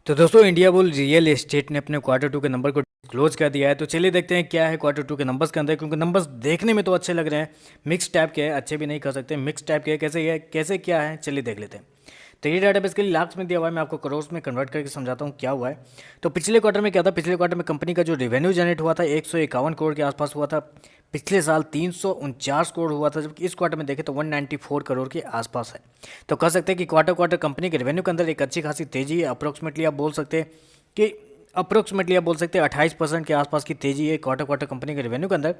तो दोस्तों India bull real estate ने अपने क्वार्टर टू के नंबर को क्लोज कर दिया है। तो चलिए देखते हैं क्या है क्वार्टर टू के नंबर्स के अंदर, क्योंकि नंबर्स देखने में तो अच्छे लग रहे हैं, मिक्स टाइप के हैं, अच्छे भी नहीं कह सकते, मिक्स टाइप के हैं। कैसे है, कैसे क्या है, चलिए देख लेते हैं। तो ये डाटा बेसिकली लाख्स में दिया हुआ है, मैं आपको करोड़ में कन्वर्ट करके समझाता हूँ क्या हुआ है। तो पिछले क्वार्टर में क्या था, पिछले क्वार्टर में कंपनी का जो रेवेन्यू जनरेट हुआ था 151 करोड़ के आसपास हुआ था। पिछले साल 349 करोड़ हुआ था, जबकि इस क्वार्टर में देखें तो 194 करोड़ के आसपास है। तो कह सकते हैं कि क्वार्टर क्वार्टर कंपनी के रेवेन्यू के अंदर एक अच्छी खासी तेजी है। अप्रोक्सीमेटली आप बोल सकते हैं कि 28% के आसपास की तेजी है क्वार्टर क्वार्टर कंपनी के रेवेन्यू के अंदर।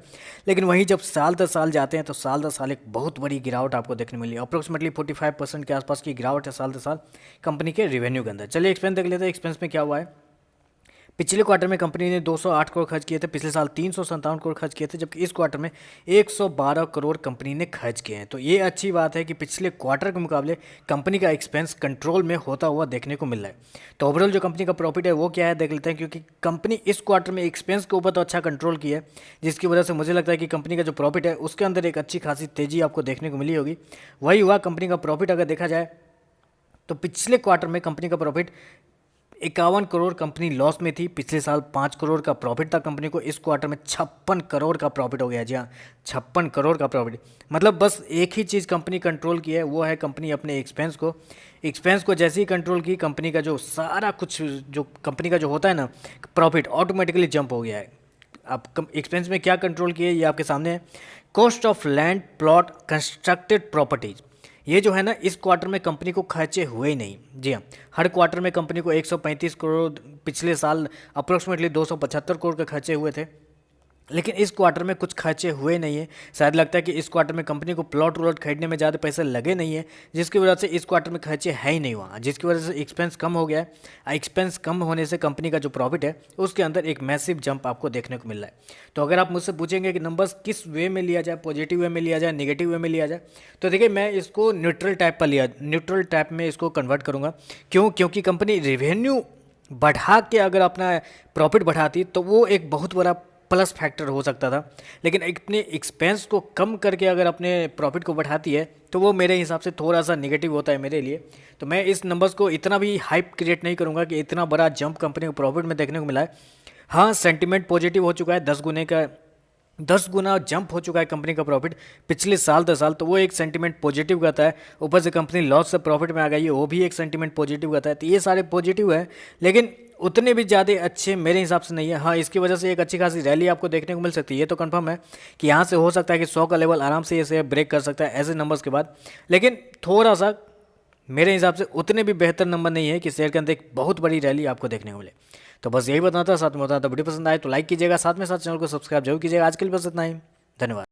लेकिन वहीं जब साल दर साल जाते हैं तो साल दर साल एक बहुत बड़ी गिरावट आपको देखने मिली। अप्रोक्सीमेटली 45% के आसपास की गिरावट है साल दर साल कंपनी के रेवेन्यू के अंदर। चलिए एक्सपेंस देख लेते हैं, एक्सपेंस में क्या हुआ है। पिछले क्वार्टर में कंपनी ने 208 करोड़ खर्च किए थे, पिछले साल 357 करोड़ खर्च किए थे, जबकि इस क्वार्टर में 112 करोड़ कंपनी ने खर्च किए हैं। तो ये अच्छी बात है कि पिछले क्वार्टर के मुकाबले कंपनी का एक्सपेंस कंट्रोल में होता हुआ देखने को मिल रहा है। तो ओवरऑल जो कंपनी का प्रॉफिट है वो क्या है देख लेते हैं, क्योंकि कंपनी इस क्वार्टर में एक्सपेंस के ऊपर तो अच्छा कंट्रोल किया है, जिसकी वजह से मुझे लगता है कि कंपनी का जो प्रॉफिट है उसके अंदर एक अच्छी खासी तेजी आपको देखने को मिली होगी। वही हुआ, कंपनी का प्रॉफिट अगर देखा जाए तो पिछले क्वार्टर में कंपनी का प्रॉफिट 51 करोड़ कंपनी लॉस में थी। पिछले साल 5 करोड़ का प्रॉफिट था कंपनी को, इस क्वार्टर में 56 करोड़ का प्रॉफिट हो गया। जी हाँ, 56 करोड़ का प्रॉफिट। मतलब बस एक ही चीज़ कंपनी कंट्रोल की है, वो है कंपनी अपने एक्सपेंस को जैसे ही कंट्रोल की, कंपनी का जो सारा कुछ जो कंपनी का जो होता है ना प्रॉफिट, ऑटोमेटिकली जंप हो गया है। आप एक्सपेंस में क्या कंट्रोल किए ये आपके सामने है। Cost of land plot constructed properties, ये जो है ना इस क्वार्टर में कंपनी को खर्चे हुए ही नहीं। जी हाँ, हर क्वार्टर में कंपनी को 135 करोड़, पिछले साल अप्रोक्सीमेटली 275 करोड़ के खर्चे हुए थे, लेकिन इस क्वार्टर में कुछ खर्चे हुए नहीं है। शायद लगता है कि इस क्वार्टर में कंपनी को प्लॉट व्लॉट खरीदने में ज़्यादा पैसे लगे नहीं है, जिसकी वजह से इस क्वार्टर में खर्चे है ही नहीं हुआ, जिसकी वजह से एक्सपेंस कम हो गया है। एक्सपेंस कम होने से कंपनी का जो प्रॉफिट है उसके अंदर एक मैसिव जंप आपको देखने को मिल रहा है। तो अगर आप मुझसे पूछेंगे कि नंबर्स किस वे में लिया जाए, पॉजिटिव वे में लिया जाए, नेगेटिव वे में लिया जाए, तो देखिए मैं इसको न्यूट्रल टाइप में इसको कन्वर्ट करूँगा। क्योंकि कंपनी रेवेन्यू बढ़ा के अगर अपना प्रॉफिट बढ़ाती तो वो एक बहुत बड़ा प्लस फैक्टर हो सकता था, लेकिन अपने एक्सपेंस को कम करके अगर अपने प्रॉफिट को बढ़ाती है तो वो मेरे हिसाब से थोड़ा सा नेगेटिव होता है मेरे लिए। तो मैं इस नंबर्स को इतना भी हाइप क्रिएट नहीं करूँगा कि इतना बड़ा जंप कंपनी को प्रॉफिट में देखने को मिला है। हाँ, सेंटिमेंट पॉजिटिव हो चुका है, 10 गुना जंप हो चुका है कंपनी का प्रॉफिट पिछले साल 10 साल, तो वो एक सेंटिमेंट पॉजिटिव करता है। ऊपर से कंपनी लॉस से प्रॉफिट में आ गई है, वो भी एक सेंटिमेंट पॉजिटिव करता है। तो ये सारे पॉजिटिव है, लेकिन उतने भी ज़्यादा अच्छे मेरे हिसाब से नहीं है। हाँ, इसकी वजह से एक अच्छी खासी रैली आपको देखने को मिल सकती है, ये तो कंफर्म है कि यहाँ से हो सकता है कि 100 का लेवल आराम से ये शेयर ब्रेक कर सकता है ऐसे नंबर्स के बाद। लेकिन थोड़ा सा मेरे हिसाब से उतने भी बेहतर नंबर नहीं है कि शेयर के अंदर एक बहुत बड़ी रैली आपको देखने को मिले। तो बस यही बताना था, साथ में बताना था। वीडियो पसंद आए तो लाइक कीजिएगा, साथ में साथ चैनल को सब्सक्राइब जरूर कीजिएगा। आज के लिए बस इतना ही, धन्यवाद।